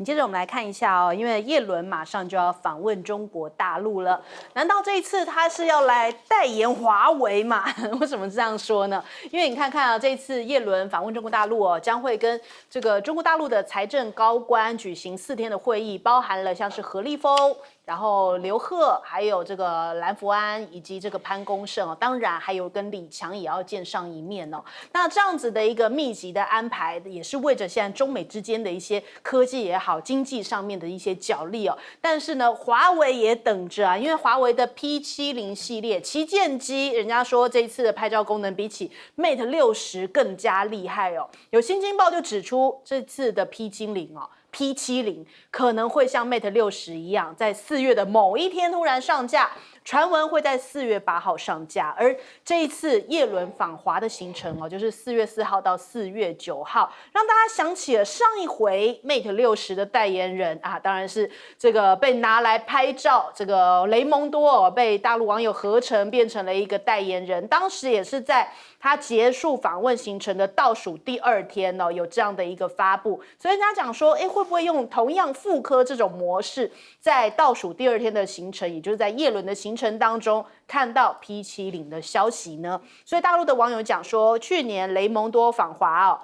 紧接着我们来看一下哦，因为叶伦马上就要访问中国大陆了，难道这一次他是要来代言华为吗？为什么这样说呢？因为你看看啊，这一次叶伦访问中国大陆哦，将会跟这个中国大陆的财政高官举行4天的会议，包含了像是何立峰。然后刘鹤，还有这个蓝福安，以及这个潘功胜哦，当然还有跟李强也要见上一面哦。那这样子的一个密集的安排，也是为着现在中美之间的一些科技也好，经济上面的一些角力哦。但是呢，华为也等着啊，因为华为的 P70系列旗舰机，人家说这一次的拍照功能比起 Mate 60更加厉害哦。有新京报就指出，这次的 P70哦。P70可能会像 Mate 60一样，在4月的某一天突然上架，传闻会在4月8号上架。而这一次叶伦访华的行程哦，就是4月4号到4月9号，让大家想起了上一回 Mate 60的代言人啊，当然是这个被拿来拍照，这个雷蒙多哦，被大陆网友合成变成了一个代言人，当时也是在他结束访问行程的倒数第2天哦，有这样的一个发布，所以人家讲说，会不会用同样复刻这种模式，在倒数第2天的行程，也就是在叶伦的行程当中看到 P70的消息呢？所以大陆的网友讲说，去年雷蒙多访华哦。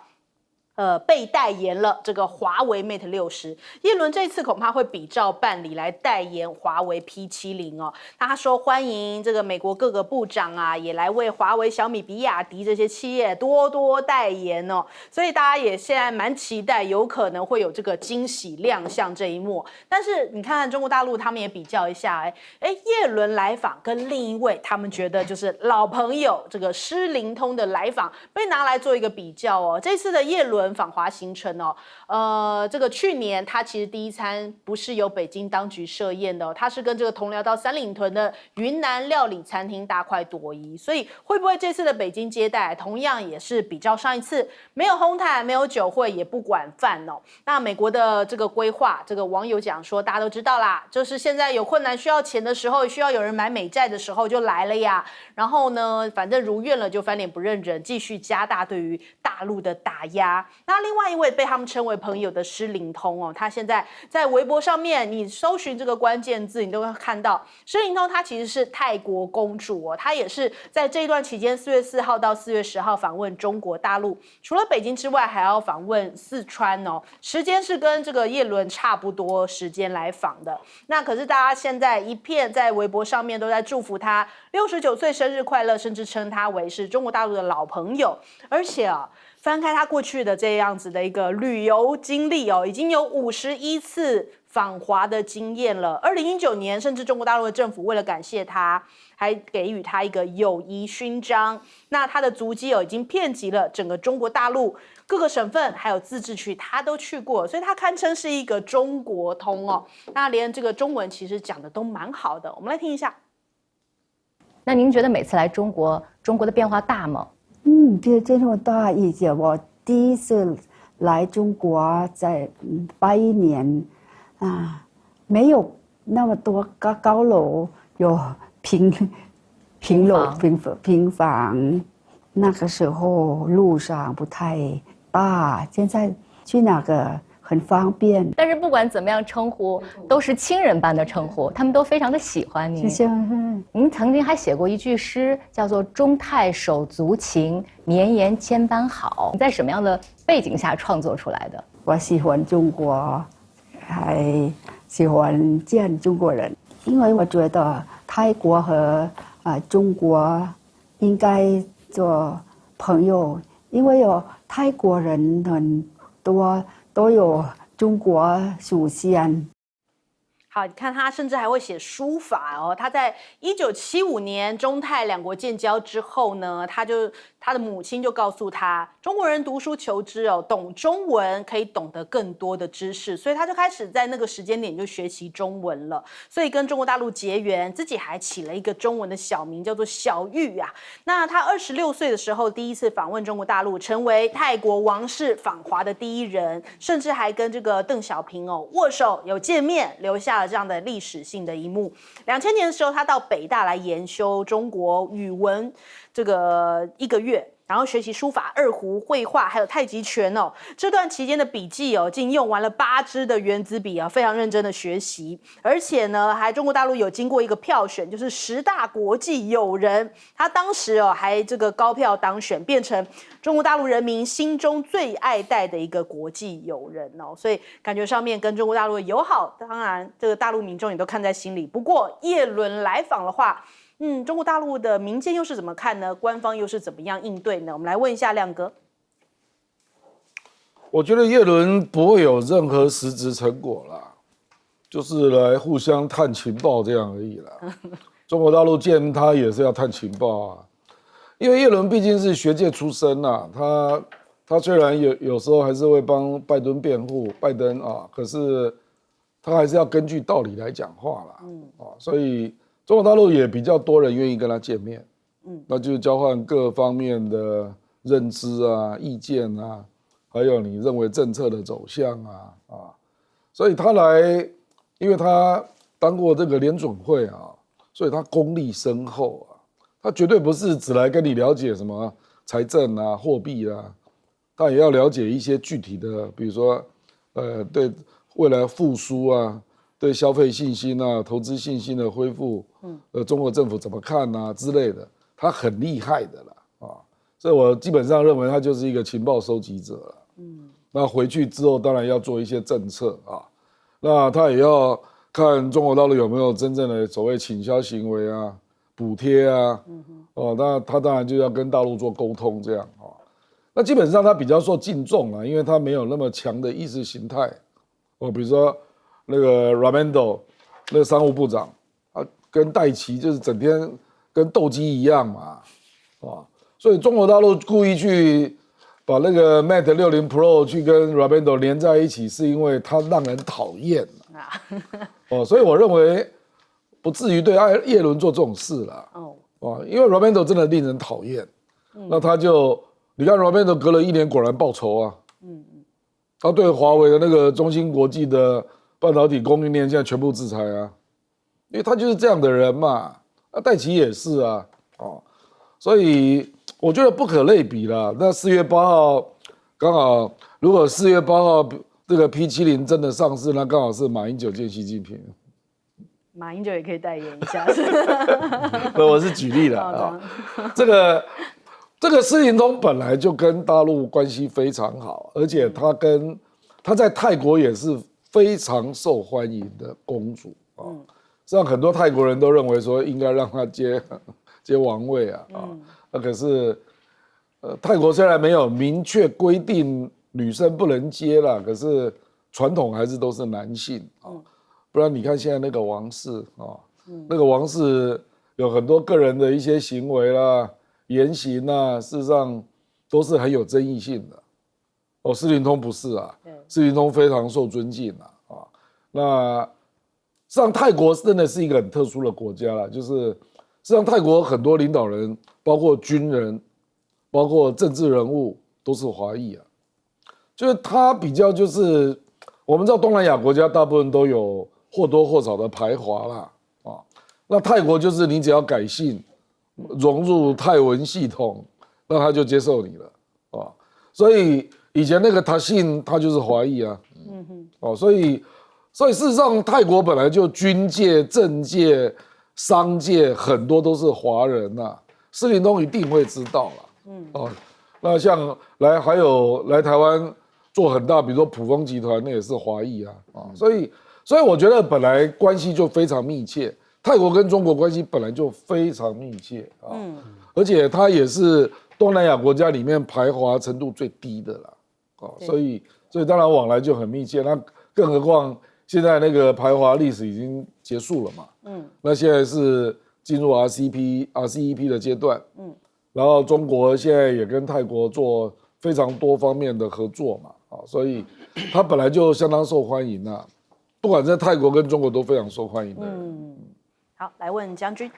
被代言了这个华为 Mate 60，叶伦这次恐怕会比照办理来代言华为 P70哦。他说欢迎这个美国各个部长啊，也来为华为、小米、比亚迪这些企业多多代言哦。所以大家也现在蛮期待，有可能会有这个惊喜亮相这一幕。但是你看看中国大陆，他们也比较一下，叶伦来访跟另一位他们觉得就是老朋友这个施灵通的来访，被拿来做一个比较哦。这次的叶伦访华行程哦，这个去年他其实第一餐不是由北京当局设宴的哦，他是跟这个同僚到三里屯的云南料理餐厅大快朵颐，所以会不会这次的北京接待同样也是比较上一次没有红毯、没有酒会，也不管饭哦？那美国的这个规划，这个网友讲说，大家都知道啦，就是现在有困难需要钱的时候，需要有人买美债的时候就来了呀。然后呢，反正如愿了就翻脸不认人，继续加大对于大陆的打压。那另外一位被他们称为朋友的施灵通哦，他现在在微博上面，你搜寻这个关键字，你都会看到施灵通，他其实是泰国公主哦，他也是在这一段期间4月4号到4月10号访问中国大陆，除了北京之外，还要访问四川哦，时间是跟这个叶伦差不多时间来访的。那可是大家现在一片在微博上面都在祝福他69岁生日快乐，甚至称他为是中国大陆的老朋友，而且啊。翻开他过去的这样子的一个旅游经历哦，已经有51次访华的经验了。2019年，甚至中国大陆的政府为了感谢他，还给予他一个友谊勋章。那他的足迹哦，已经遍及了整个中国大陆各个省份，还有自治区，他都去过，所以他堪称是一个中国通哦。那连这个中文其实讲的都蛮好的，我们来听一下。那您觉得每次来中国的变化大吗？这么大一些。我第一次来中国在81年啊，没有那么多高楼，有平房。那个时候路上不太大，现在去哪个很方便。但是不管怎么样称呼，都是亲人般的称呼，他们都非常的喜欢您。您曾经还写过一句诗，叫做“中泰手足情，绵延千般好”。你在什么样的背景下创作出来的？我喜欢中国，还喜欢见中国人，因为我觉得泰国和中国应该做朋友，因为有泰国人很多都有中国祖先。好，你看他甚至还会写书法哦。他在1975年中泰两国建交之后呢，他的母亲就告诉他，中国人读书求知哦，懂中文可以懂得更多的知识，所以他就开始在那个时间点就学习中文了。所以跟中国大陆结缘，自己还起了一个中文的小名，叫做小玉啊。那他26岁的时候，第一次访问中国大陆，成为泰国王室访华的第一人，甚至还跟这个邓小平哦握手有见面，留下了这样的历史性的一幕。2000年的时候，他到北大来研修中国语文这个1个月。然后学习书法、二胡、绘画，还有太极拳哦。这段期间的笔记哦，竟用完了8支的原子笔啊，非常认真的学习。而且呢，中国大陆有经过一个票选，就是10大国际友人，他当时哦还这个高票当选，变成中国大陆人民心中最爱戴的一个国际友人哦。所以感觉上面跟中国大陆的友好，当然这个大陆民众也都看在心里。不过叶伦来访的话，中国大陆的民间又是怎么看呢？官方又是怎么样应对呢？我们来问一下亮哥。我觉得叶伦不会有任何实质成果啦，就是来互相探情报这样而已啦。中国大陆见他也是要探情报啊，因为叶伦毕竟是学界出身呐，他虽然有时候还是会帮拜登辩护，拜登啊，可是他还是要根据道理来讲话啦。所以中国大陆也比较多人愿意跟他见面，那就是交换各方面的认知啊、意见啊，还有你认为政策的走向啊，所以他来，因为他当过这个联准会啊，所以他功力深厚啊，他绝对不是只来跟你了解什么财政啊、货币啊，他也要了解一些具体的，比如说，对未来复苏啊。对消费信心啊、投资信心的恢复，中国政府怎么看啊之类的，他很厉害的啦，所以我基本上认为他就是一个情报收集者了，那回去之后当然要做一些政策啊，那他也要看中国大陆有没有真正的所谓倾销行为啊、补贴啊，那他当然就要跟大陆做沟通这样啊，那基本上他比较受敬重啊，因为他没有那么强的意识形态，比如说。那个 Raimondo 那个商务部长跟戴奇就是整天跟斗鸡一样嘛，所以中国大陆故意去把那个 Mate 60 Pro 去跟 Raimondo 连在一起，是因为他让人讨厌所以我认为不至于对叶伦做这种事啦，因为 Raimondo 真的令人讨厌，那他就你看 Raimondo 隔了1年果然报仇啊，他对华为的那个中芯国际的半导体供应链现在全部制裁啊，因为他就是这样的人嘛。戴奇也是啊，所以我觉得不可类比啦。那4月8号刚好，如果4月8号这个 P70真的上市，那刚好是马英九见习近平。马英九也可以代言一下，我是举例了啊。这个施林通本来就跟大陆关系非常好，而且他在泰国也是。非常受欢迎的公主啊，实际上很多泰国人都认为说应该让她接王位啊，那可是泰国虽然没有明确规定女生不能接啦，可是传统还是都是男性啊，不然你看现在那个王室啊，那个王室有很多个人的一些行为啦、言行啊，事实上都是很有争议性的。施林通不是啊，施林通非常受尊敬啊，那实际上泰国真的是一个很特殊的国家啦，就是实际上泰国很多领导人，包括军人，包括政治人物都是华裔啊，就是他比较就是我们知道东南亚国家大部分都有或多或少的排华啦那泰国就是你只要改姓，融入泰文系统，那他就接受你了所以。以前那个他姓他就是华裔啊，所以事实上泰国本来就军界、政界、商界很多都是华人呐，施林通一定会知道啦，那像还有来台湾做很大，比如说普丰集团那也是华裔啊，所以我觉得本来关系就非常密切，泰国跟中国关系本来就非常密切而且它也是东南亚国家里面排华程度最低的啦。所以当然往来就很密切，那更何况现在那个排华历史已经结束了嘛，那现在是进入 RCEP 的阶段，然后中国现在也跟泰国做非常多方面的合作嘛，所以他本来就相当受欢迎不管在泰国跟中国都非常受欢迎的人。好，来问将军。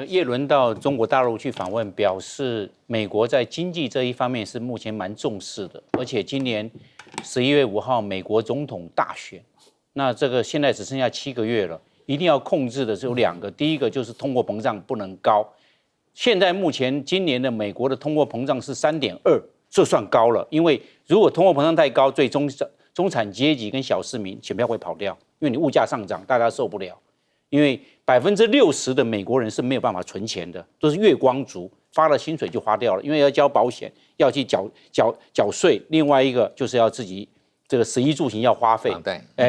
叶伦到中国大陆去访问，表示美国在经济这一方面是目前蛮重视的，而且今年11月5号美国总统大选，那这个现在只剩下7个月了，一定要控制的只有2个，第一个就是通货膨胀不能高，现在目前今年的美国的通货膨胀是3.2，这算高了。因为如果通货膨胀太高，最终中产阶级跟小市民选票会跑掉，因为你物价上涨，大家受不了。因为60%的美国人是没有办法存钱的，都是月光族，发了薪水就花掉了，因为要交保险，要去缴税，另外一个就是要自己这个食衣住行要花费，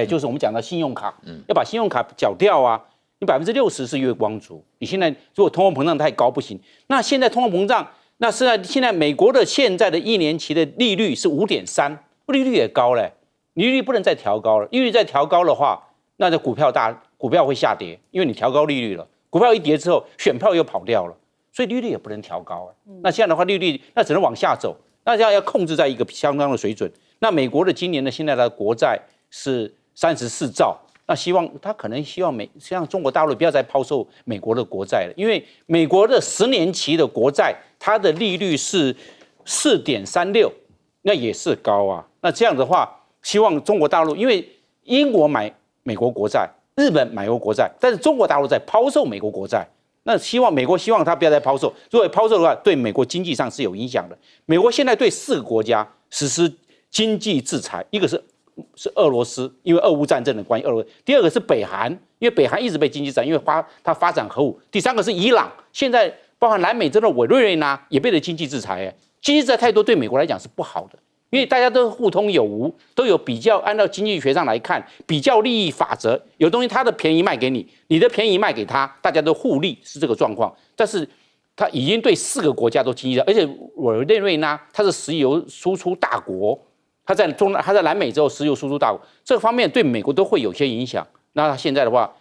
就是我们讲的信用卡，要把信用卡缴掉啊。你60%是月光族，你现在如果通货膨胀太高不行，那现在通货膨胀，那现在美国的现在的1年期的利率是5.3%，利率也高嘞，利率不能再调高了，利率再调高的话，那这股票会下跌，因为你调高利率了，股票一跌之后，选票又跑掉了，所以利率也不能调高啊。那这样的话，利率那只能往下走，那要控制在一个相当的水准。那美国的今年的现在的国债是34兆，那他可能希望像中国大陆不要再抛售美国的国债了，因为美国的10年期的国债，它的利率是4.36，那也是高啊。那这样的话，希望中国大陆，因为英国买美国国债，日本买美国国债，但是中国大陆在抛售美国国债，那美国希望他不要再抛售，如果抛售的话，对美国经济上是有影响的。美国现在对4个国家实施经济制裁，一个是俄罗斯，因为俄乌战争的关系，第二个是北韩，因为北韩一直被经济制裁，因为它发展核武，第三个是伊朗，现在包含南美洲的委内瑞拉也被了经济制裁，经济制裁太多对美国来讲是不好的。因为大家都互通有无，都有比较，按照经济学上来看，比较利益法则，有东西他的便宜卖给你，你的便宜卖给他，大家都互利，是这个状况。但是他已经对4个国家都经济制裁，而且委内瑞拉它是石油输出大国，它在南美洲石油输出大国，这个方面对美国都会有些影响。那现在的话，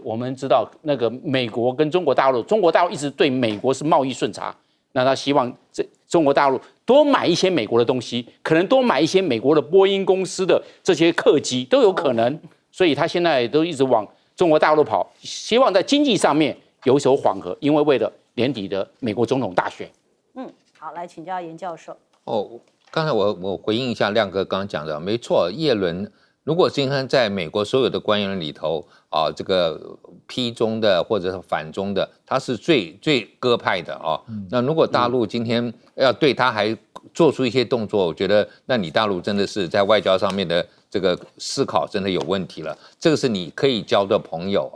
我们知道那个美国跟中国大陆一直对美国是贸易顺差，那他希望中国大陆多买一些美国的东西，可能多买一些美国的波音公司的这些客机都有可能，所以他现在都一直往中国大陆跑，希望在经济上面有所缓和，因为为了年底的美国总统大选。好，来请教严教授。刚才我回应一下亮哥刚刚讲的，没错，叶伦如果今天在美国所有的官员里头这个批中的或者是反中的，他是最鸽派的那如果大陆今天要对他还做出一些动作，我觉得那你大陆真的是在外交上面的这个思考真的有问题了。这个是你可以交的朋友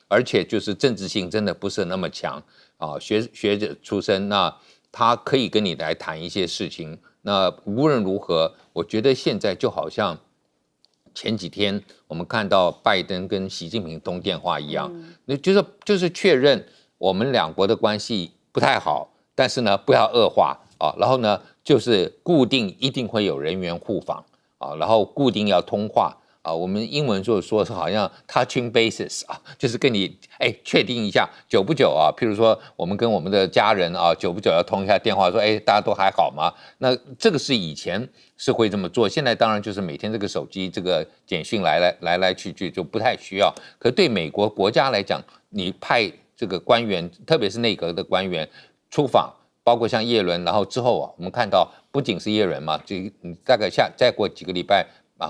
而且就是政治性真的不是那么强学者出身，那他可以跟你来谈一些事情。那无论如何，我觉得现在就好像前几天我们看到拜登跟习近平通电话一样，那就是确认我们两国的关系不太好，但是呢不要恶化然后呢就是固定一定会有人员互访然后固定要通话我们英文说是好像 touching basis 就是跟你确定一下久不久譬如说我们跟我们的家人久不久要通一下电话说大家都还好吗？那这个是以前是会这么做，现在当然就是每天这个手机这个简讯来去就不太需要。可对美国国家来讲，你派这个官员，特别是内阁的官员出访，包括像叶伦，然后之后我们看到不仅是叶伦嘛，就大概再过几个礼拜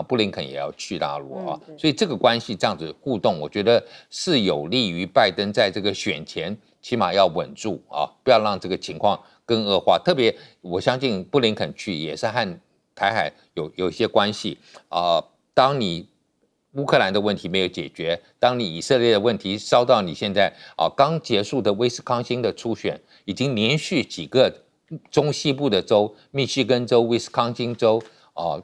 布林肯也要去大陆所以这个关系这样子互动，我觉得是有利于拜登在这个选前起码要稳住不要让这个情况更恶化。特别我相信布林肯去也是和台海有一些关系当你乌克兰的问题没有解决，当你以色列的问题烧到你现在刚结束的威斯康星的初选，已经连续几个中西部的州，密西根州、威斯康星州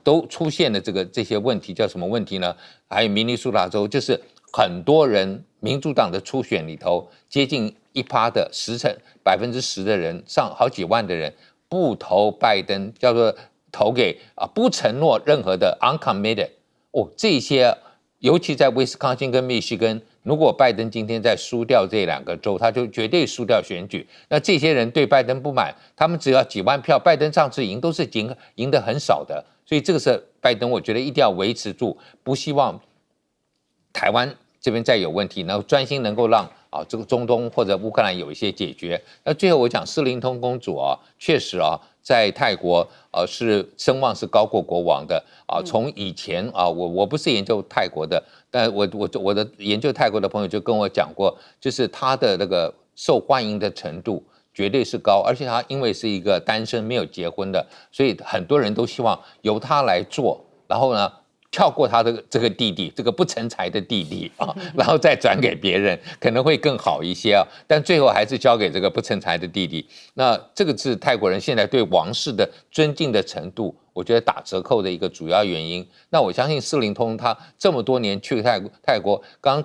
都出现了这些问题，叫什么问题呢？还有明尼苏达州，就是很多人民主党的初选里头，接近1%的10% 的人，上好几万的人不投拜登，叫做投给不承诺任何的 uncommitted 这些，尤其在威斯康星跟密西根，如果拜登今天再输掉这2个州，他就绝对输掉选举。那这些人对拜登不满，他们只要几万票，拜登上次赢都是赢得很少的。所以这个是拜登，我觉得一定要维持住，不希望台湾这边再有问题，然后专心能够让这个中东或者乌克兰有一些解决。那最后我讲斯林通公主确实在泰国是声望是高过国王的从以前我不是研究泰国的，但我的研究泰国的朋友就跟我讲过，就是他的那个受欢迎的程度绝对是高，而且他因为是一个单身没有结婚的，所以很多人都希望由他来做，然后呢跳过他的这个弟弟，这个不成才的弟弟啊，然后再转给别人，可能会更好一些啊。但最后还是交给这个不成才的弟弟。那这个是泰国人现在对王室的尊敬的程度，我觉得打折扣的一个主要原因。那我相信四灵通他这么多年去泰国，刚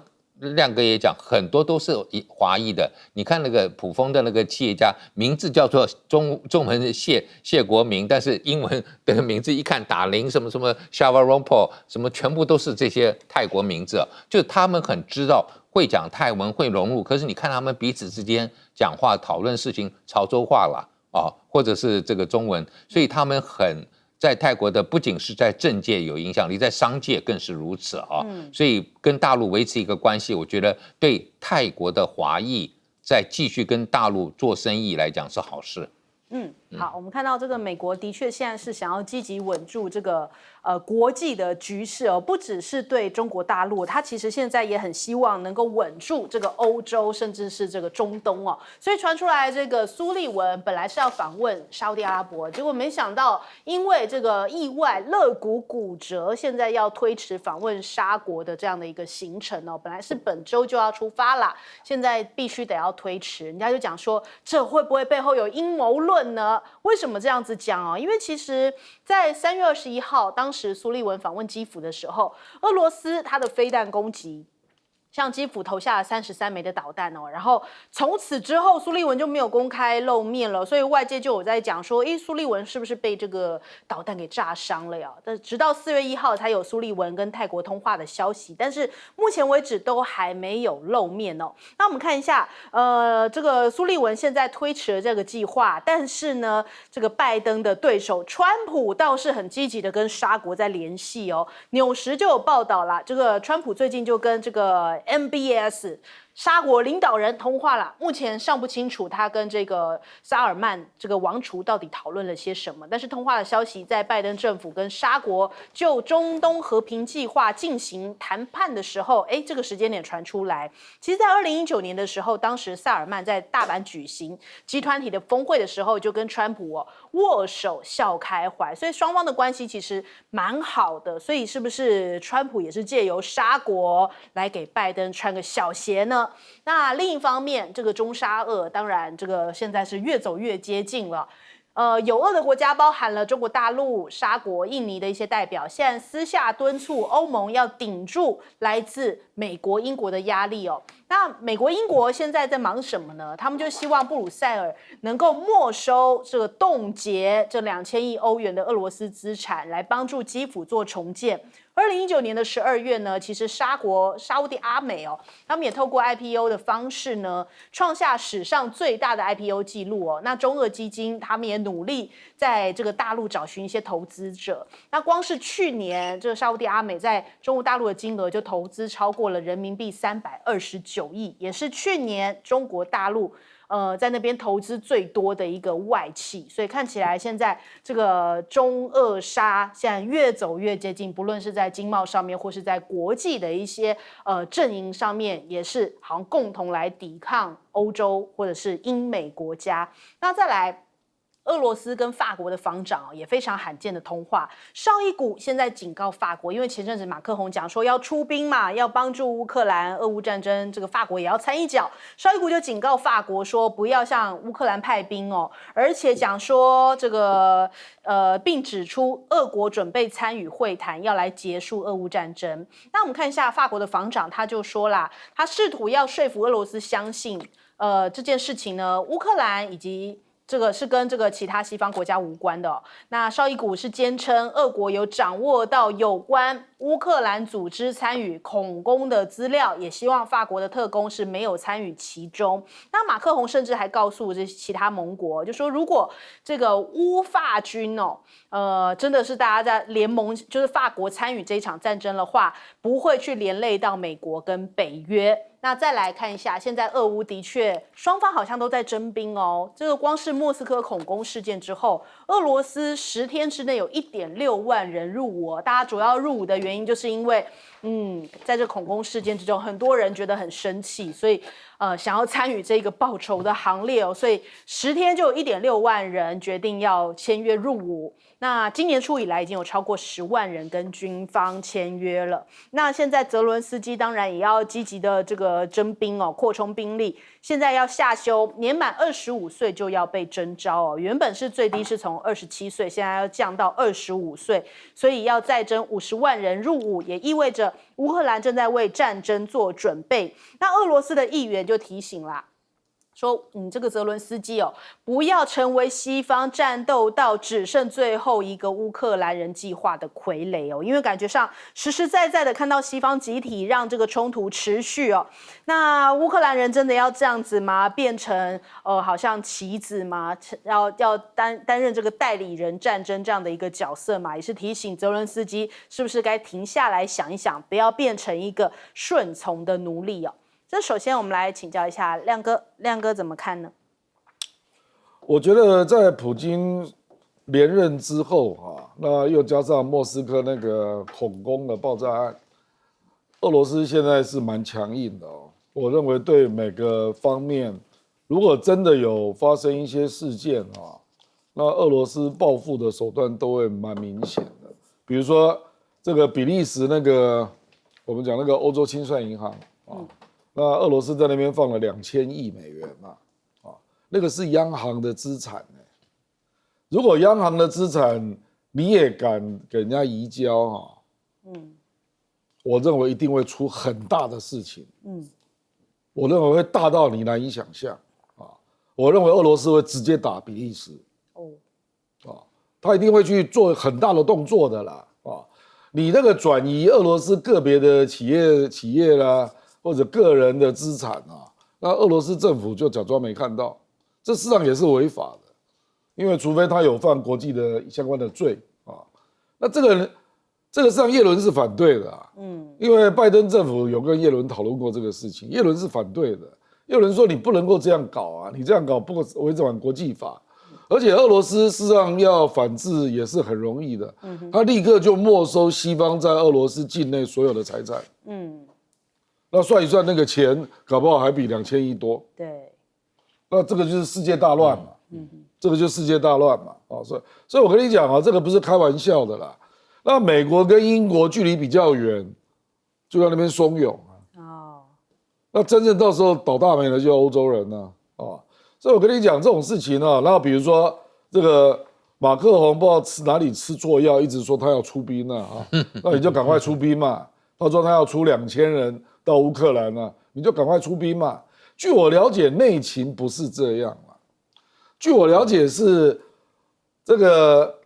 亮哥也讲，很多都是华裔的。你看那个普丰的那个企业家，名字叫做中文的谢国明，但是英文的名字一看打铃什么什么 Shavarompo 什么，全部都是这些泰国名字，就他们很知道会讲泰文，会融入。可是你看他们彼此之间讲话讨论事情潮州话啦啊，或者是这个中文，所以他们在泰国的不仅是在政界有影响力，在商界更是如此啊。所以跟大陆维持一个关系，我觉得对泰国的华裔在继续跟大陆做生意来讲是好事。好，我们看到这个美国的确现在是想要积极稳住这个国际的局势哦，不只是对中国大陆，它其实现在也很希望能够稳住这个欧洲，甚至是这个中东哦。所以传出来这个苏利文本来是要访问沙特阿拉伯，结果没想到因为这个意外肋骨骨折，现在要推迟访问沙国的这样的一个行程哦。本来是本周就要出发啦，现在必须得要推迟。人家就讲说，这会不会背后有阴谋论呢？为什么这样子讲哦？因为其实，在3月21号，当时苏利文访问基辅的时候，俄罗斯它的飞弹攻击向基辅投下了33枚的导弹哦，然后从此之后，苏利文就没有公开露面了，所以外界就有在讲说，苏利文是不是被这个导弹给炸伤了呀？但直到4月1号才有苏利文跟泰国通话的消息，但是目前为止都还没有露面哦。那我们看一下，这个苏利文现在推迟了这个计划，但是呢，这个拜登的对手川普倒是很积极的跟沙国在联系哦。纽时就有报道啦，这个川普最近就跟这个MBS 沙国领导人通话了，目前尚不清楚他跟这个萨尔曼这个王储到底讨论了些什么。但是通话的消息在拜登政府跟沙国就中东和平计划进行谈判的时候，这个时间点传出来。其实，在2019年的时候，当时萨尔曼在大阪举行集团体的峰会的时候，就跟川普握手笑开怀，所以双方的关系其实蛮好的。所以是不是川普也是借由沙国来给拜登穿个小鞋呢？那另一方面，这个中沙俄当然这个现在是越走越接近了。有俄的国家包含了中国大陆、沙国、印尼的一些代表，现在私下敦促欧盟要顶住来自美国、英国的压力哦。那美国、英国现在在忙什么呢？他们就希望布鲁塞尔能够没收这个冻结这2000亿欧元的俄罗斯资产，来帮助基辅做重建。2019年的12月呢，其实沙烏地阿美他们也透过 IPO 的方式呢，创下史上最大的 IPO 记录哦。那中俄基金他们也努力在这个大陆找寻一些投资者。那光是去年，这个沙烏地阿美在中国大陆的金额就投资超过了人民币329亿，也是去年中国大陆在那边投资最多的一个外企，所以看起来现在这个中俄沙现在越走越接近，不论是在经贸上面，或是在国际的一些阵营上面，也是好像共同来抵抗欧洲或者是英美国家。那再来，俄罗斯跟法国的防长也非常罕见的通话。绍伊古现在警告法国，因为前阵子马克宏讲说要出兵嘛，要帮助乌克兰，俄乌战争，这个法国也要掺一脚。绍伊古就警告法国说，不要向乌克兰派兵哦，而且讲说这个并指出俄国准备参与会谈，要来结束俄乌战争。那我们看一下法国的防长，他就说啦，他试图要说服俄罗斯相信，这件事情呢，乌克兰以及这个是跟这个其他西方国家无关的哦。那绍伊古是坚称，俄国有掌握到有关乌克兰组织参与恐攻的资料，也希望法国的特工是没有参与其中。那马克宏甚至还告诉这其他盟国，就说如果这个乌法军真的是大家在联盟，就是法国参与这一场战争的话，不会去连累到美国跟北约。那再来看一下，现在俄乌的确双方好像都在征兵哦。这个光是莫斯科恐攻事件之后，俄罗斯10天之内有1.6万人入伍大家主要入伍的原因就是因为在这恐攻事件之中，很多人觉得很生气，所以想要参与这个报仇的行列哦，所以10天就有1.6万人决定要签约入伍。那今年初以来，已经有超过10万人跟军方签约了。那现在泽伦斯基当然也要积极的这个征兵哦，扩充兵力。现在要下修，年满25岁就要被征召哦。原本是最低是从27岁，现在要降到25岁，所以要再征50万人入伍，也意味着乌克兰正在为战争做准备。那俄罗斯的议员就提醒啦，说你这个泽伦斯基哦，不要成为西方战斗到只剩最后一个乌克兰人计划的傀儡哦，因为感觉上实实在在的看到西方集体让这个冲突持续哦。那乌克兰人真的要这样子吗？变成好像棋子吗？要担任这个代理人战争这样的一个角色嘛？也是提醒泽伦斯基是不是该停下来想一想，不要变成一个顺从的奴隶哦。这首先我们来请教一下亮哥，亮哥怎么看呢？我觉得在普京连任之后那又加上莫斯科那个恐攻的爆炸案，俄罗斯现在是蛮强硬的哦。我认为对每个方面，如果真的有发生一些事件那俄罗斯报复的手段都会蛮明显的。比如说这个比利时那个我们讲那个欧洲清算银行那俄罗斯在那边放了2000亿美元那个是央行的资产如果央行的资产你也敢给人家移交我认为一定会出很大的事情我认为会大到你难以想象我认为俄罗斯会直接打比利时他一定会去做很大的动作的啦你那个转移俄罗斯个别的企业啦或者个人的资产那俄罗斯政府就假装没看到，这事实上也是违法的，因为除非他有犯国际的相关的罪那这个事实上叶伦是反对的因为拜登政府有跟叶伦讨论过这个事情，叶伦是反对的。叶伦说你不能够这样搞你这样搞不违反国际法，而且俄罗斯事实上要反制也是很容易的，他立刻就没收西方在俄罗斯境内所有的财产那算一算，那个钱搞不好还比2000亿多。对，那这个就是世界大乱嘛。这个就是世界大乱嘛。所以我跟你讲这个不是开玩笑的啦。那美国跟英国距离比较远，就在那边怂恿那真正到时候倒大霉的就是欧洲人了所以我跟你讲这种事情然后比如说这个马克宏不知道哪里吃错药，一直说他要出兵那你就赶快出兵嘛。他说他要出2000人到乌克兰你就赶快出兵嘛。据我了解，内情不是这样据我了解是这个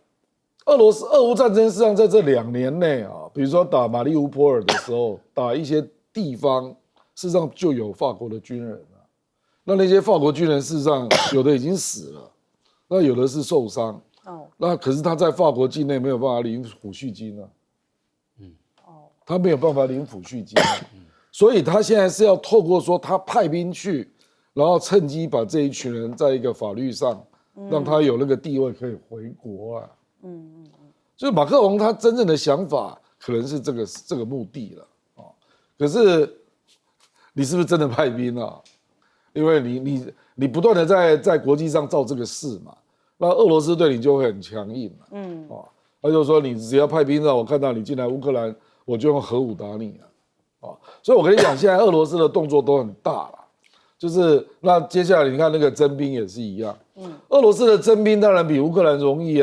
俄乌战争实际上在这2年内比如说打马利乌波尔的时候，打一些地方，事实上就有法国的军人那些法国军人事实上有的已经死了，那有的是受伤那可是他在法国境内没有办法领抚恤金他没有办法领抚恤金所以他现在是要透过说他派兵去，然后趁机把这一群人在一个法律上让他有那个地位可以回国就是马克宏他真正的想法可能是这个目的了可是你是不是真的派兵因为你不断的在国际上造这个势嘛，那俄罗斯对你就会很强硬他就说你只要派兵让我看到你进来乌克兰，我就用核武打你所以我跟你讲，现在俄罗斯的动作都很大了，就是那接下来你看那个征兵也是一样俄罗斯的征兵当然比乌克兰容易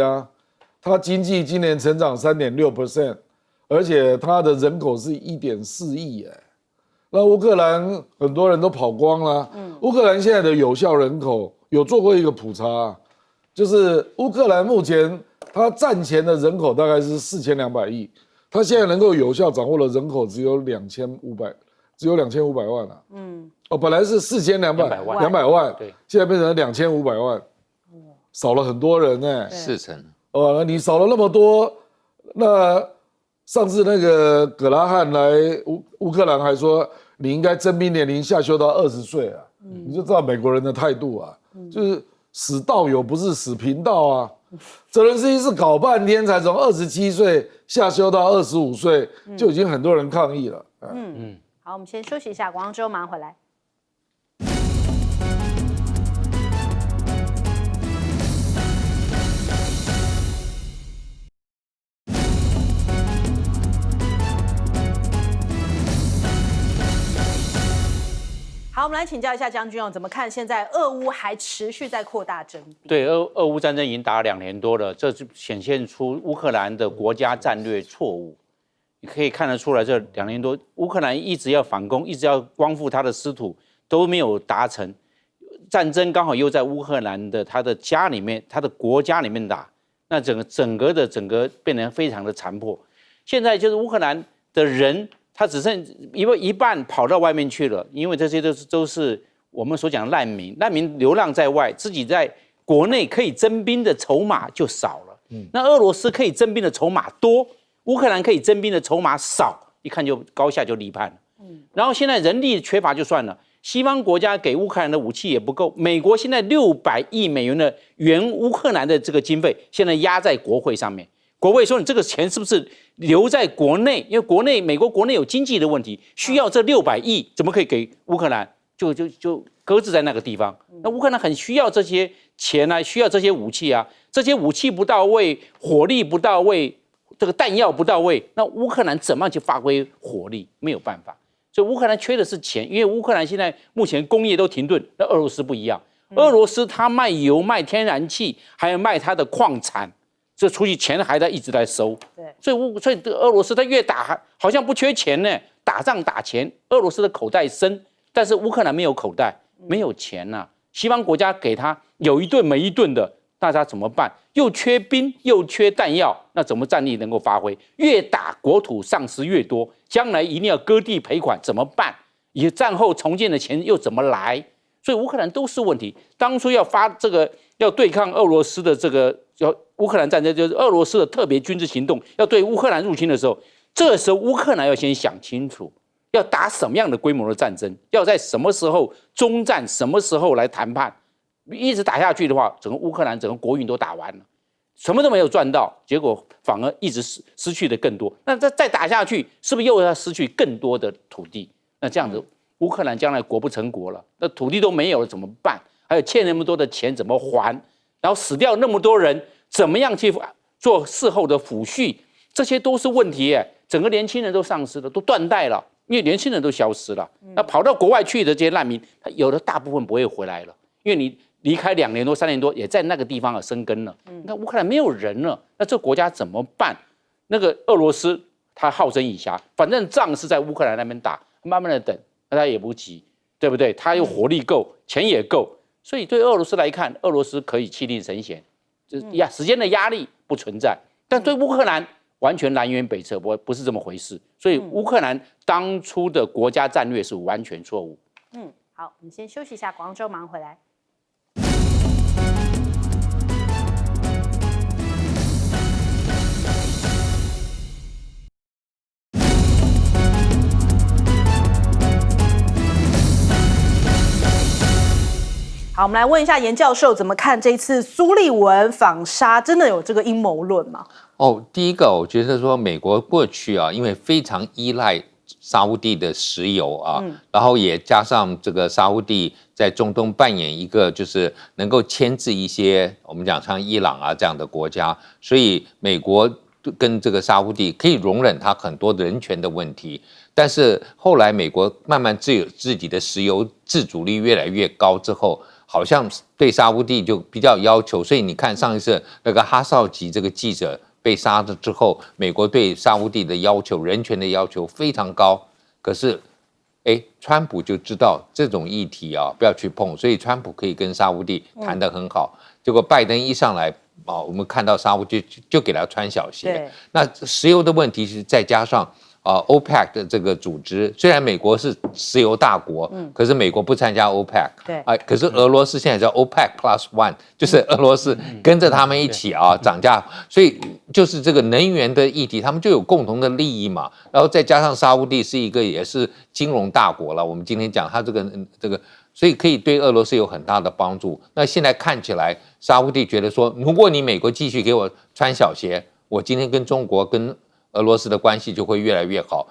它经济今年成长3.6%，而且它的人口是1.4亿那乌克兰很多人都跑光了乌克兰现在的有效人口有做过一个普查就是乌克兰目前它战前的人口大概是4200亿，它现在能够有效掌握的人口只有2500万本来是4200万对，现在变成2500万少了很多人40%那你少了那么多，那上次那个葛拉汉来乌克兰还说你应该征兵年龄下修到20岁你就知道美国人的态度就是死道友不是死贫道泽连斯基是搞半天才从27岁下修到25岁，就已经很多人抗议了好，我们先休息一下，广告之后马上回来。好，我们来请教一下将军哦，怎么看现在俄乌还持续在扩大征兵？对，俄乌战争已经打了2年多了，这就显现出乌克兰的国家战略错误。你可以看得出来，这2年多，乌克兰一直要反攻，一直要光复他的失土，都没有达成。战争刚好又在乌克兰的他的家里面，他的国家里面打，那整个变得非常的残破。现在就是乌克兰的人，他只剩一半跑到外面去了，因为这些都是我们所讲的难民，难民流浪在外，自己在国内可以征兵的筹码就少了。那俄罗斯可以征兵的筹码多，乌克兰可以征兵的筹码少，一看就高下就离判了。然后现在人力缺乏就算了，西方国家给乌克兰的武器也不够，美国现在600亿美元的援乌克兰的这个经费，现在压在国会上面。国会说你这个钱是不是留在国内？因为美国国内有经济的问题，需要这600亿，怎么可以给乌克兰？就搁置在那个地方。那乌克兰很需要这些钱啊，需要这些武器啊，这些武器不到位，火力不到位，这个弹药不到位，那乌克兰怎么样去发挥火力？没有办法。所以乌克兰缺的是钱，因为乌克兰现在目前工业都停顿，那俄罗斯不一样，俄罗斯它卖油、卖天然气，还有卖它的矿产。这出去钱还在一直在收，对，所以俄罗斯他越打好像不缺钱呢，打仗打钱，俄罗斯的口袋深，但是乌克兰没有口袋，没有钱呐、西方国家给他有一顿没一顿的，大家怎么办？又缺兵又缺弹药，那怎么战力能够发挥？越打国土丧失越多，将来一定要割地赔款，怎么办？以战后重建的钱又怎么来？所以乌克兰都是问题。当初要对抗俄罗斯的乌克兰战争，就是俄罗斯的特别军事行动，要对乌克兰入侵的时候，这时候乌克兰要先想清楚，要打什么样的规模的战争，要在什么时候终战，什么时候来谈判。一直打下去的话，整个乌克兰整个国运都打完了，什么都没有赚到，结果反而一直失去的更多。那再打下去，是不是又要失去更多的土地？那这样子，乌克兰将来国不成国了，那土地都没有了怎么办？还有欠那么多的钱怎么还？然后死掉那么多人，怎么样去做事后的抚恤？这些都是问题耶。整个年轻人都丧失了，都断代了，因为年轻人都消失了。那跑到国外去的这些难民，他有的大部分不会回来了，因为你离开2年多、3年多，也在那个地方生根了。那乌克兰没有人了，那这个国家怎么办？那个俄罗斯他好整以暇，反正仗是在乌克兰那边打，慢慢的等，那他也不急，对不对？他又火力够，钱也够。所以对俄罗斯来看，俄罗斯可以气定神闲，时间的压力不存在。但对乌克兰完全南辕北辙，不是这么回事。所以乌克兰当初的国家战略是完全错误。好，我们先休息一下，广州马上回来。好，我们来问一下严教授怎么看这次苏利文访沙，真的有这个阴谋论吗？第一个，我觉得说美国过去啊，因为非常依赖沙烏地的石油啊，然后也加上这个沙烏地在中东扮演一个就是能够牵制一些我们讲像伊朗啊这样的国家，所以美国跟这个沙烏地可以容忍它很多的人权的问题。但是后来美国慢慢自己的石油自主率越来越高之后，好像对沙烏地就比较要求，所以你看上一次那个哈绍吉这个记者被杀了之后，美国对沙烏地的要求、人权的要求非常高。可是，川普就知道这种议题啊不要去碰，所以川普可以跟沙烏地谈得很好。结果拜登一上来我们看到沙烏地就给他穿小鞋。那石油的问题是再加上OPEC 的这个组织，虽然美国是石油大国，可是美国不参加 OPEC， 对，可是俄罗斯现在叫 OPEC Plus1， 就是俄罗斯跟着他们一起涨价，所以就是这个能源的议题，他们就有共同的利益嘛。然后再加上沙烏地是一个也是金融大国了，我们今天讲它这个，所以可以对俄罗斯有很大的帮助。那现在看起来，沙烏地觉得说，如果你美国继续给我穿小鞋，我今天跟中国跟俄罗斯的关系就会越来越好。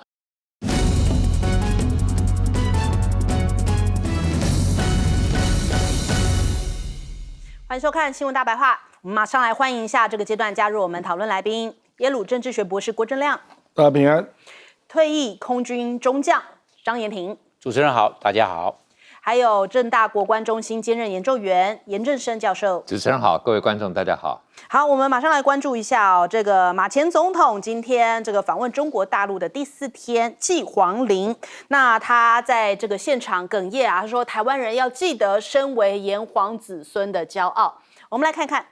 欢迎收看《新闻大白话》，我们马上来欢迎一下这个阶段加入我们讨论来宾，耶鲁政治学博士郭正亮，大家平安。退役空军中将张延廷，主持人好，大家好。还有政大国关中心兼任研究员严正声教授。主持人好，各位观众大家好。好，我们马上来关注一下哦，这个马前总统今天这个访问中国大陆的第4天祭皇陵，那他在这个现场哽咽啊，他说台湾人要记得身为炎黄子孙的骄傲。我们来看看。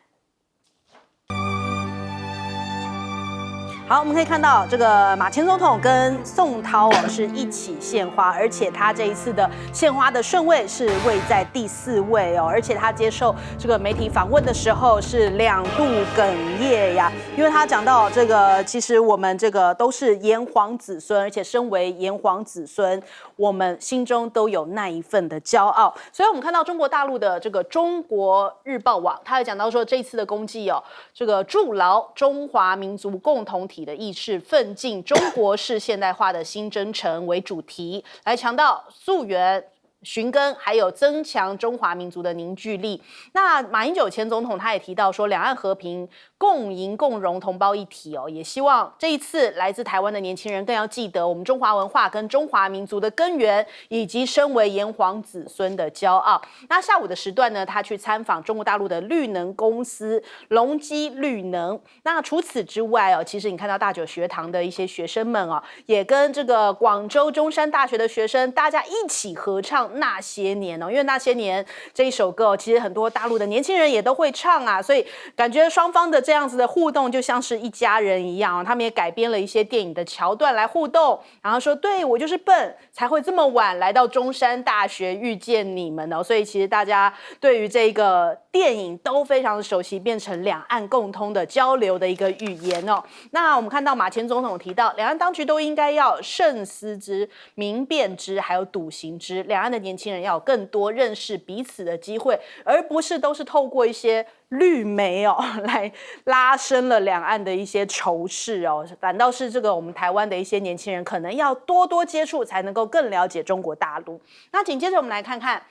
好，我们可以看到这个马前总统跟宋涛是一起献花，而且他这一次的献花的顺位是位在第4位哦，而且他接受这个媒体访问的时候是2度哽咽呀，因为他讲到这个，其实我们这个都是炎黄子孙，而且身为炎黄子孙，我们心中都有那一份的骄傲。所以我们看到中国大陆的这个中国日报网，他有讲到说这一次的公祭哦，这个筑牢中华民族共同体的意识，奋进中国式现代化的新征程为主题，来强调溯源、寻根，还有增强中华民族的凝聚力。那马英九前总统他也提到说，两岸和平、共赢共荣，同胞一体哦，也希望这一次来自台湾的年轻人更要记得我们中华文化跟中华民族的根源，以及身为炎黄子孙的骄傲。那下午的时段呢，他去参访中国大陆的绿能公司隆基绿能。那除此之外哦，其实你看到大九学堂的一些学生们哦，也跟这个广州中山大学的学生大家一起合唱那些年哦，因为那些年这一首歌其实很多大陆的年轻人也都会唱啊，所以感觉双方的这样子的互动就像是一家人一样，他们也改编了一些电影的桥段来互动，然后说对我就是笨才会这么晚来到中山大学遇见你们哦，所以其实大家对于这个电影都非常的熟悉，变成两岸共通的交流的一个语言哦。那我们看到马前总统提到，两岸当局都应该要慎思之、明辨之，还有笃行之，两岸的年轻人要有更多认识彼此的机会，而不是都是透过一些绿媒哦来拉伸了两岸的一些仇视哦，反倒是这个我们台湾的一些年轻人可能要多多接触，才能够更了解中国大陆。那紧接着我们来看看。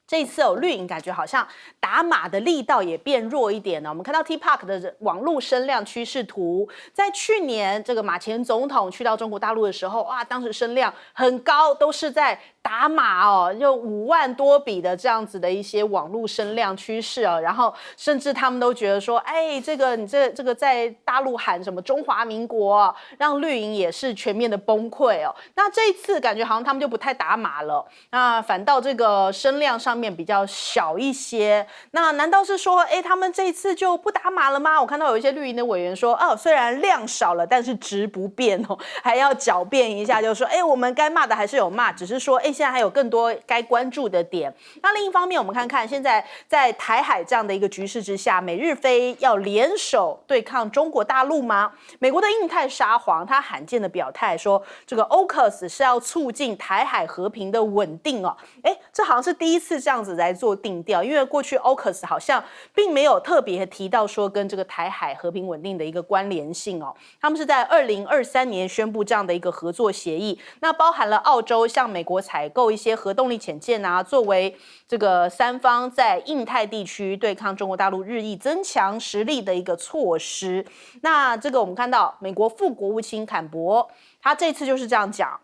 这一次绿营感觉好像打码的力道也变弱一点了。我们看到 TikTok 的网络声量趋势图，在去年这个马前总统去到中国大陆的时候，哇，当时声量很高，都是在打码哦，就5万多笔的这样子的一些网络声量趋势哦，然后甚至他们都觉得说，哎，这个你这个在大陆喊什么中华民国哦，让绿营也是全面的崩溃哦。那这一次感觉好像他们就不太打码了，那反倒这个声量上面比较小一些。那难道是说，哎，他们这一次就不打码了吗？我看到有一些绿营的委员说，哦，虽然量少了，但是值不变哦，还要狡辩一下，就是说，哎，我们该骂的还是有骂，只是说，哎，现在还有更多该关注的点。那另一方面，我们看看现在在台海这样的一个局势之下，美日菲要联手对抗中国大陆吗？美国的印太沙皇他罕见的表态说，这个 AUKUS 是要促进台海和平的稳定哦。哎，这好像是第一次这样子来做定调，因为过去 AUKUS 好像并没有特别提到说跟这个台海和平稳定的一个关联性哦。他们是在2023年宣布这样的一个合作协议，那包含了澳洲向美国采购一些核动力潜舰啊，作为这个三方在印太地区对抗中国大陆日益增强实力的一个措施。那这个我们看到美国副国务卿坎伯，他这次就是这样讲。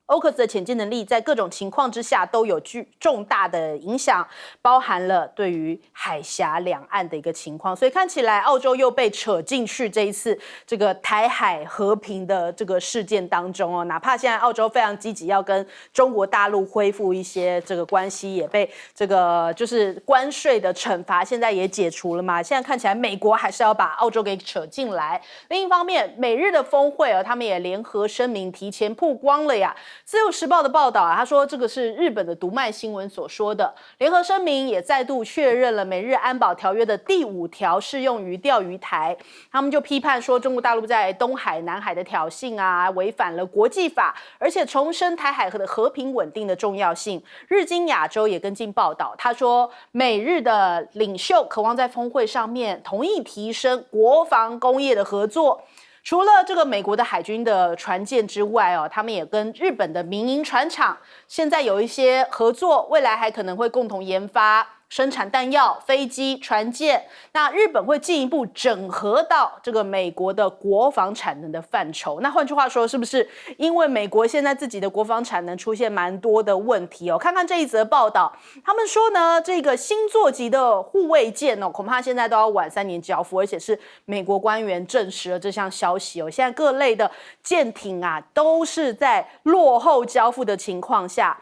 AUKUS 的潜舰能力在各种情况之下都有重大的影响，包含了对于海峡两岸的一个情况，所以看起来澳洲又被扯进去这一次这个台海和平的这个事件当中哦。哪怕现在澳洲非常积极要跟中国大陆恢复一些这个关系，也被这个就是关税的惩罚现在也解除了嘛。现在看起来美国还是要把澳洲给扯进来。另一方面，美日的峰会他们也联合声明提前曝光了呀。自由时报的报道啊，他说这个是日本的读卖新闻所说的。联合声明也再度确认了美日安保条约的第5条适用于钓鱼台。他们就批判说，中国大陆在东海、南海的挑衅啊，违反了国际法，而且重申台海的和平稳定的重要性。日经亚洲也跟进报道，他说美日的领袖渴望在峰会上面同意提升国防工业的合作。除了这个美国的海军的船舰之外哦，他们也跟日本的民营船厂现在有一些合作，未来还可能会共同研发生产弹药、飞机、船舰。那日本会进一步整合到这个美国的国防产能的范畴。那换句话说，是不是因为美国现在自己的国防产能出现蛮多的问题哦？看看这一则报道，他们说呢，这个新座级的护卫舰哦，恐怕现在都要晚3年交付，而且是美国官员证实了这项消息哦。现在各类的舰艇啊，都是在落后交付的情况下，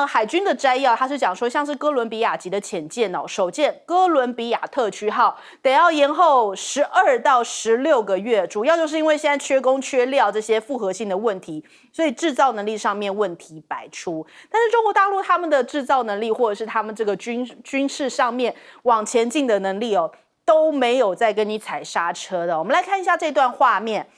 海军的摘要，他是讲说，像是哥伦比亚级的潜舰哦，首舰哥伦比亚特区号得要延后12到16个月，主要就是因为现在缺工缺料这些复合性的问题，所以制造能力上面问题百出。但是中国大陆他们的制造能力，或者是他们这个军事上面往前进的能力哦，都没有在跟你踩刹车的。我们来看一下这段画面。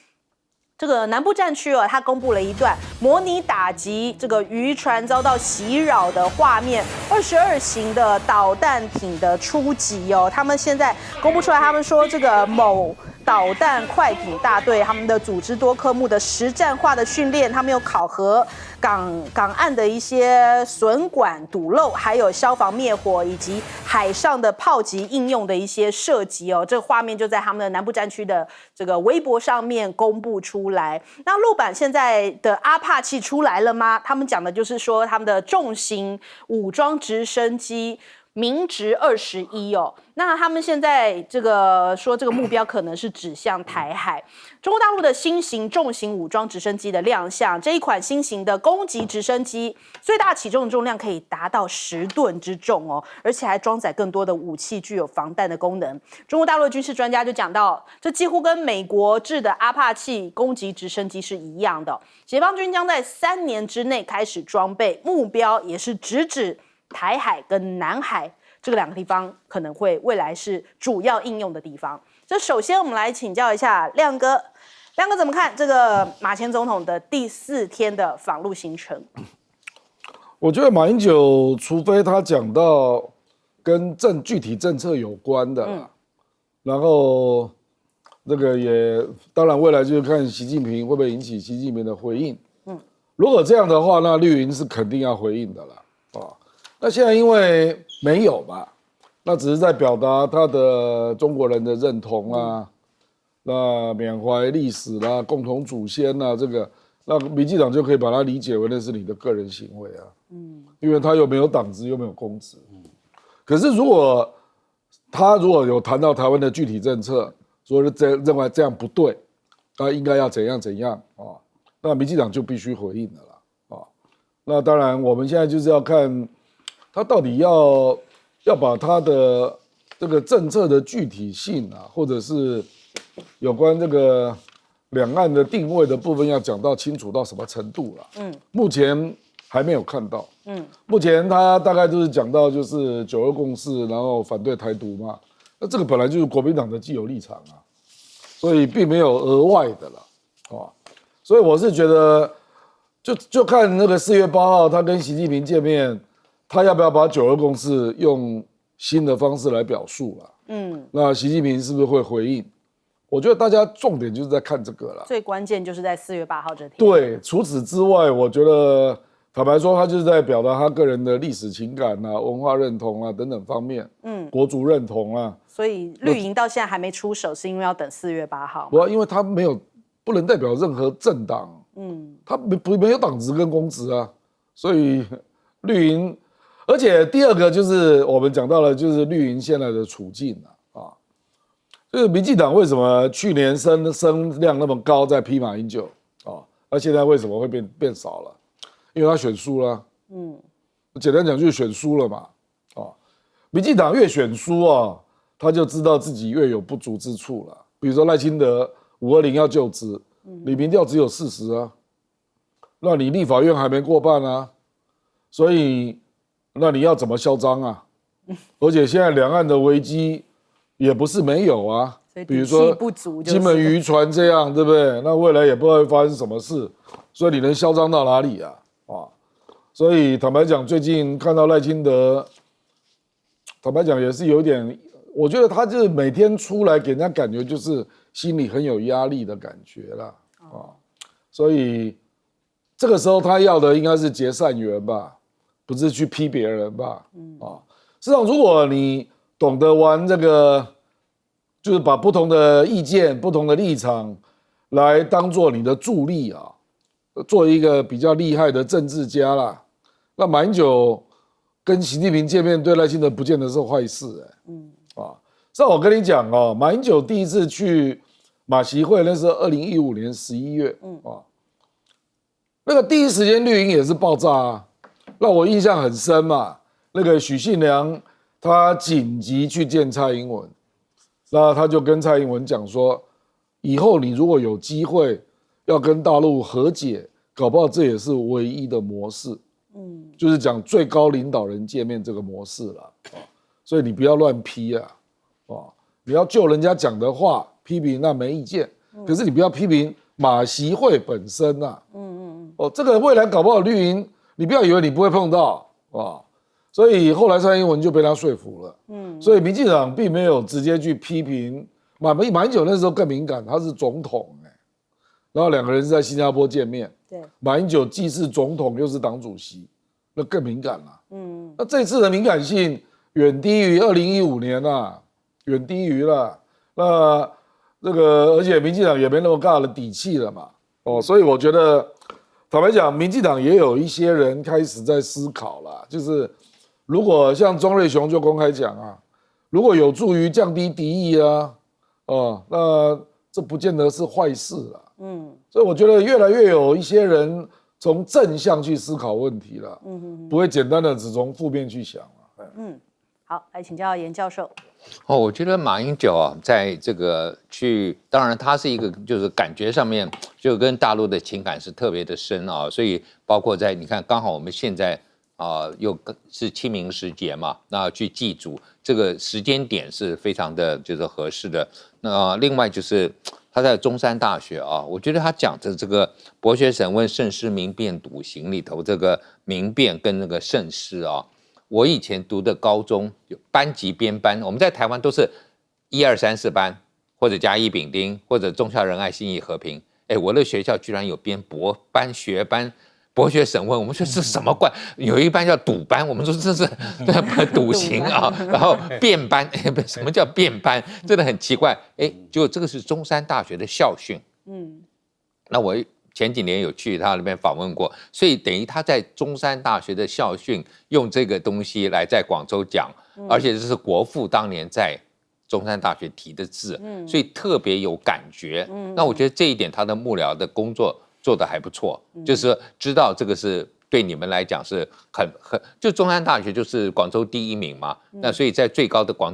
这个南部战区哦，它公布了一段模拟打击这个渔船遭到袭扰的画面，22型的导弹艇的出击哦，他们现在公布出来，他们说这个某导弹快艇大队他们的组织多科目的实战化的训练，他们有考核港岸的一些损管堵漏，还有消防灭火以及海上的炮击应用的一些射击哦。这个画面就在他们的南部战区的这个微博上面公布出来。那陆版现在的阿帕奇出来了吗？他们讲的就是说他们的重型武装直升机。明直21哦，那他们现在这个说这个目标可能是指向台海。中国大陆的新型重型武装直升机的亮相，这一款新型的攻击直升机最大起重重量可以达到10吨之重哦，而且还装载更多的武器，具有防弹的功能。中国大陆的军事专家就讲到，这几乎跟美国制的阿帕奇攻击直升机是一样的。解放军将在3年之内开始装备，目标也是直指台海跟南海这个2个地方，可能会未来是主要应用的地方。这首先我们来请教一下亮哥，亮哥怎么看这个马前总统的第4天的访陆行程？我觉得马英九，除非他讲到跟具体政策有关的啦，然后这个也当然未来就是看习近平会不会引起习近平的回应。如果这样的话，那绿营是肯定要回应的啦。那现在因为没有嘛，那只是在表达他的中国人的认同啊，那缅怀历史啦、共同祖先啦，这个那民进党就可以把它理解为那是你的个人行为啊，因为他又没有党职又没有公职，可是如果有谈到台湾的具体政策，说认为这样不对，那应该要怎样啊，那民进党就必须回应的啦啊，那当然我们现在就是要看。他到底要把他的这个政策的具体性啊，或者是有关这个两岸的定位的部分，要讲到清楚到什么程度了？目前还没有看到。目前他大概就是讲到就是9·2共识，然后反对台独嘛。那这个本来就是国民党的既有立场啊，所以并没有额外的了啊。所以我是觉得，就看那个4月8号他跟习近平见面。他要不要把9·2共识用新的方式来表述了？那习近平是不是会回应？我觉得大家重点就是在看这个了。最关键就是在4月8号这天。对，除此之外，我觉得坦白说，他就是在表达他个人的历史情感啊、文化认同啊等等方面，国族认同啊。所以绿营到现在还没出手，是因为要等4月8号。因为他不能代表任何政党，他没有党职跟公职啊，所以绿营。而且第二个就是我们讲到了，就是绿营现在的处境啊，就是民进党为什么去年声量那么高，在批马英九啊，那现在为什么会变少了？因为他选输了，简单讲就是选输了嘛，民进党越选输啊，他就知道自己越有不足之处了。比如说赖清德520要就职，你民调只有40啊，那你立法院还没过半啊，所以。那你要怎么嚣张啊？而且现在两岸的危机也不是没有啊，比如说金门渔船这样，对不对？那未来也不知道会发生什么事，所以你能嚣张到哪里啊？所以坦白讲，最近看到赖清德，坦白讲也是有点，我觉得他就是每天出来给人家感觉就是心里很有压力的感觉啦，所以这个时候他要的应该是结善缘吧。不是去批别人吧，实际上，如果你懂得玩这个，就是把不同的意见、不同的立场来当做你的助力啊，做一个比较厉害的政治家啦。那马英九跟习近平见面对赖清德不见得是坏事像我跟你讲哦，马英九第一次去马习会那是2015年11月那个第一时间绿营也是爆炸啊，让我印象很深嘛。那个许信良他紧急去见蔡英文，那他就跟蔡英文讲说，以后你如果有机会要跟大陆和解，搞不好这也是唯一的模式。就是讲最高领导人见面这个模式了所以你不要乱批你要就人家讲的话批评那没意见，可是你不要批评马习会本身这个未来搞不好绿营，你不要以为你不会碰到所以后来蔡英文就被他说服了所以民进党并没有直接去批评马英九，那时候更敏感，他是总统然后2个人是在新加坡见面，对，马英九既是总统又是党主席，那更敏感了那这次的敏感性远低于2015年远低于了。那这个而且民进党也没那么大的底气了嘛所以我觉得坦白讲，民进党也有一些人开始在思考了，就是如果像庄瑞雄就公开讲如果有助于降低敌意那这不见得是坏事了所以我觉得越来越有一些人从正向去思考问题了不会简单的只从负面去想了好，来请教严教授。我觉得马英九在这个当然他是一个就是感觉上面就跟大陆的情感是特别的深所以包括在你看，刚好我们现在又是清明时节嘛，那去祭祖这个时间点是非常的就是合适的。那另外就是他在中山大学我觉得他讲的这个博学审问慎思明辨笃行里头，这个明辨跟那个慎思我以前读的高中有班级编班，我们在台湾都是1、2、3、4班，或者甲乙丙丁，或者忠孝仁爱信义和平。我的学校居然有编博班、学班、博学审问，我们说这是什么怪？有一班叫笃班，我们说这是笃行然后辩班，什么叫辩班？真的很奇怪。结果这个是中山大学的校训。那我前几年有去他那边访问过，所以等于他在中山大学的校训用这个东西来在广州讲，而且这是国父当年在中山大学提的字，所以特别有感觉。那我觉得这一点他的幕僚的工作做得还不错，就是知道这个是对你们来讲是就中山大学就是广州第1名嘛，那所以在最高的广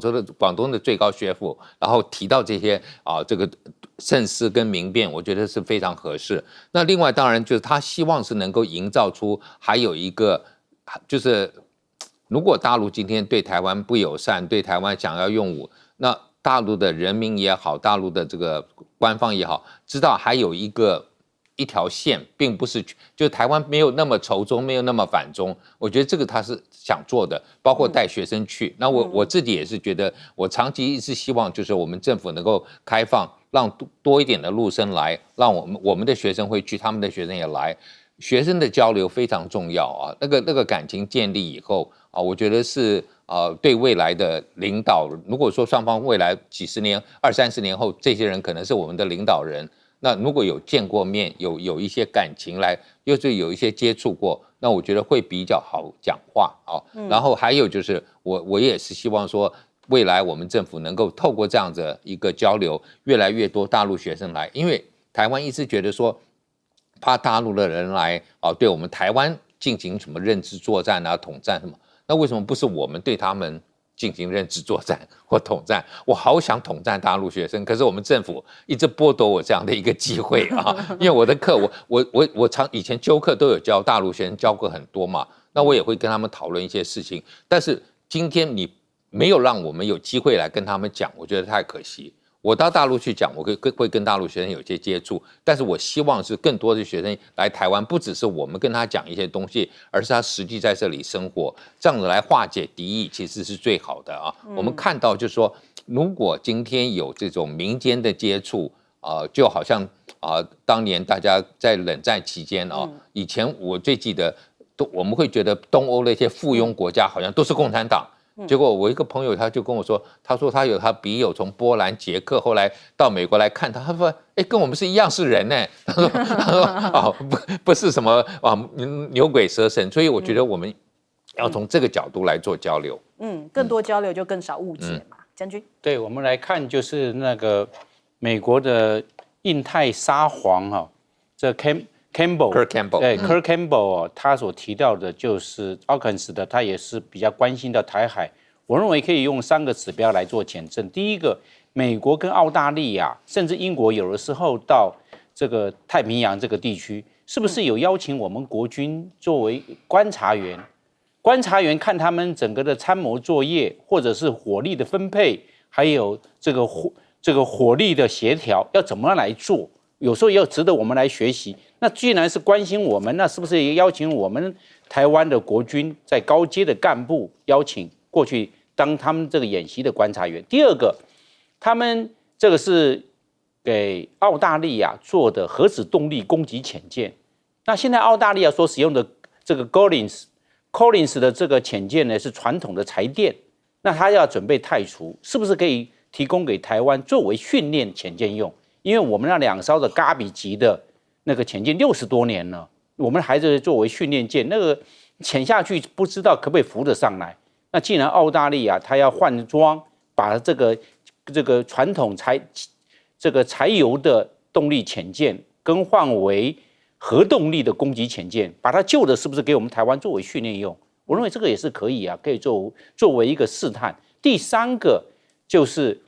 东的最高学府，然后提到这些这个慎思跟明辨，我觉得是非常合适。那另外当然就是他希望是能够营造出还有一个就是如果大陆今天对台湾不友善，对台湾想要用武，那大陆的人民也好，大陆的这个官方也好，知道还有一条线，并不是就台湾没有那么仇中，没有那么反中。我觉得这个他是想做的，包括带学生去。那我自己也是觉得，我长期一直希望就是我们政府能够开放，让多一点的陆生来，让我们的学生会去，他们的学生也来。学生的交流非常重要那个感情建立以后我觉得是对未来的领导，如果说双方未来几十年、20、30年后，这些人可能是我们的领导人。那如果有见过面，有一些感情来，又是有一些接触过，那我觉得会比较好讲话然后还有就是我也是希望说，未来我们政府能够透过这样子一个交流，越来越多大陆学生来，因为台湾一直觉得说，怕大陆的人来对我们台湾进行什么认知作战统战什么，那为什么不是我们对他们进行认知作战或统战？我好想统战大陆学生，可是我们政府一直剥夺我这样的一个机会因为我的课我以前教课都有教大陆学生，教过很多嘛，那我也会跟他们讨论一些事情，但是今天你没有让我们有机会来跟他们讲，我觉得太可惜。我到大陆去讲，我会跟大陆学生有些接触，但是我希望是更多的学生来台湾，不只是我们跟他讲一些东西，而是他实际在这里生活，这样子来化解敌意，其实是最好的我们看到就是说，如果今天有这种民间的接触就好像当年大家在冷战期间以前我最记得我们会觉得东欧那些附庸国家好像都是共产党。结果我一个朋友他就跟我说，他说他有他笔友从波兰、捷克，后来到美国来看他，他说，哎，跟我们是一样是人呢。他说哦，不是什么啊牛鬼蛇神，所以我觉得我们要从这个角度来做交流。更多交流就更少误解嘛。将军，对，我们来看就是那个美国的印太沙皇这 Kirk Campbell， 对，Kirk Campbell 他所提到的就是奥肯斯的，他也是比较关心到台海。我认为可以用3个指标来做检证。第一个，美国跟澳大利亚甚至英国有的时候到这个太平洋这个地区，是不是有邀请我们国军作为观察员？观察员看他们整个的参谋作业，或者是火力的分配，还有这个火力的协调要怎么样来做？有时候要值得我们来学习。那既然是关心我们，那是不是也邀请我们台湾的国军在高阶的干部邀请过去当他们这个演习的观察员？第二个，他们这个是给澳大利亚做的核子动力攻击潜舰。那现在澳大利亚所使用的这个 Collins 的这个潜舰呢是传统的柴电，那他要准备汰除，是不是可以提供给台湾作为训练潜舰用？因为我们那2艘的嘎比级的那个潜舰60多年了，我们还是作为训练舰，那个潜下去不知道可不可以浮得上来。那既然澳大利亚它要换装，把这个传统柴油的动力潜舰更换为核动力的攻击潜舰，把它旧的是不是给我们台湾作为训练用？我认为这个也是可以啊，可以作为一个试探。第3个就是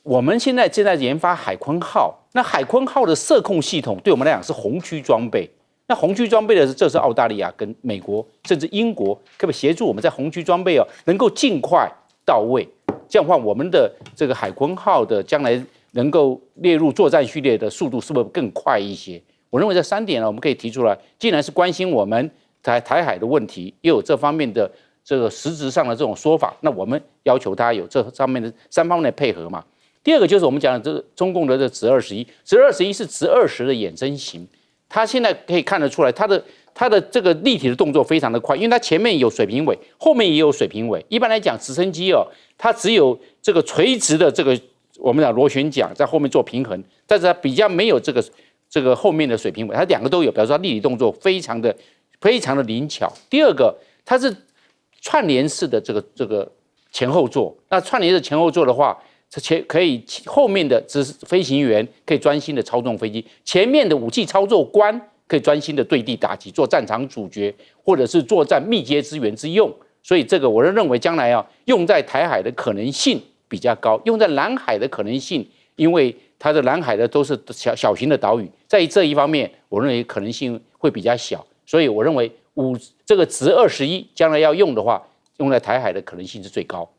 我们现在正在研发海鲲号，那海鲲号的射控系统对我们来讲是红区装备。那红区装备的这是澳大利亚跟美国甚至英国，可不可以协助我们在红区装备能够尽快到位？这样的话，我们的这个海鲲号的将来能够列入作战序列的速度是不是更快一些？我认为这3点呢，我们可以提出来。既然是关心我们台海的问题，又有这方面的这个实质上的这种说法，那我们要求他有这上面的3方面的配合嘛。第二个就是我们讲的这个中共的这直21，直21是直20的衍生型，它现在可以看得出来，它的这个立体的动作非常的快，因为它前面有水平尾，后面也有水平尾。一般来讲，直升机它只有这个垂直的这个我们讲螺旋桨在后面做平衡，但是它比较没有这个后面的水平尾，它2个都有，表示它立体动作非常的灵巧。第二个，它是串联式的这个前后座，那串联式前后座的话，可以后面的飞行员可以专心的操纵飞机，前面的武器操作官可以专心的对地打击，做战场主角或者是作战密接支援之用。所以这个我认为将来用在台海的可能性比较高，用在南海的可能性，因为它的南海的都是小型的岛屿，在这一方面，我认为可能性会比较小。所以我认为这个直21将来要用的话，用在台海的可能性是最高。